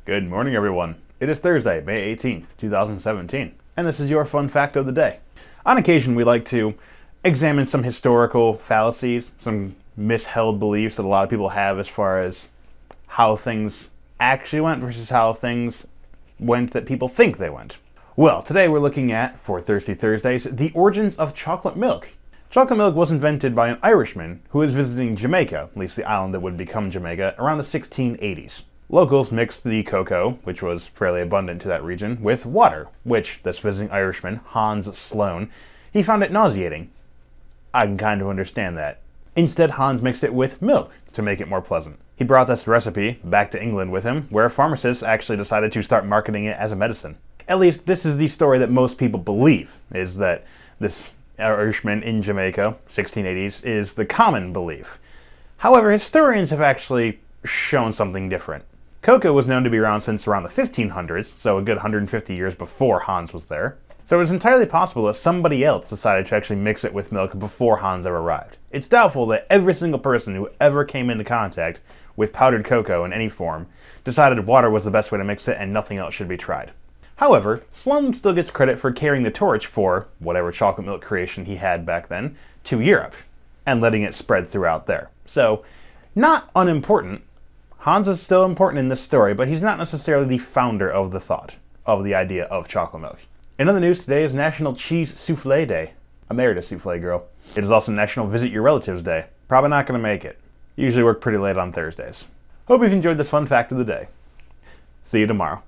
Good morning, everyone. It is Thursday, May 18th, 2017, and this is your fun fact of the day. On occasion, we like to examine some historical fallacies, some misheld beliefs that a lot of people have as far as how things actually went versus how things went that people think they went. Well, today we're looking at, for Thirsty Thursdays, the origins of chocolate milk. Chocolate milk was invented by an Irishman who was visiting Jamaica, at least the island that would become Jamaica, around the 1680s. Locals mixed the cocoa, which was fairly abundant to that region, with water, which this visiting Irishman, Hans Sloane, he found it nauseating. I can kind of understand that. Instead, Hans mixed it with milk to make it more pleasant. He brought this recipe back to England with him, where pharmacists actually decided to start marketing it as a medicine. At least, this is the story that most people believe, is that this Irishman in Jamaica, 1680s, is the common belief. However, historians have actually shown something different. Cocoa was known to be around since around the 1500s, so a good 150 years before Hans was there. So it was entirely possible that somebody else decided to actually mix it with milk before Hans ever arrived. It's doubtful that every single person who ever came into contact with powdered cocoa in any form decided water was the best way to mix it and nothing else should be tried. However, Sloane still gets credit for carrying the torch for whatever chocolate milk creation he had back then to Europe and letting it spread throughout there. So, not unimportant. Hans is still important in this story, but he's not necessarily the founder of the thought, of the idea of chocolate milk. In other news, today is National Cheese Soufflé Day. I married a soufflé girl. It is also National Visit Your Relatives Day. Probably not going to make it. Usually work pretty late on Thursdays. Hope you've enjoyed this fun fact of the day. See you tomorrow.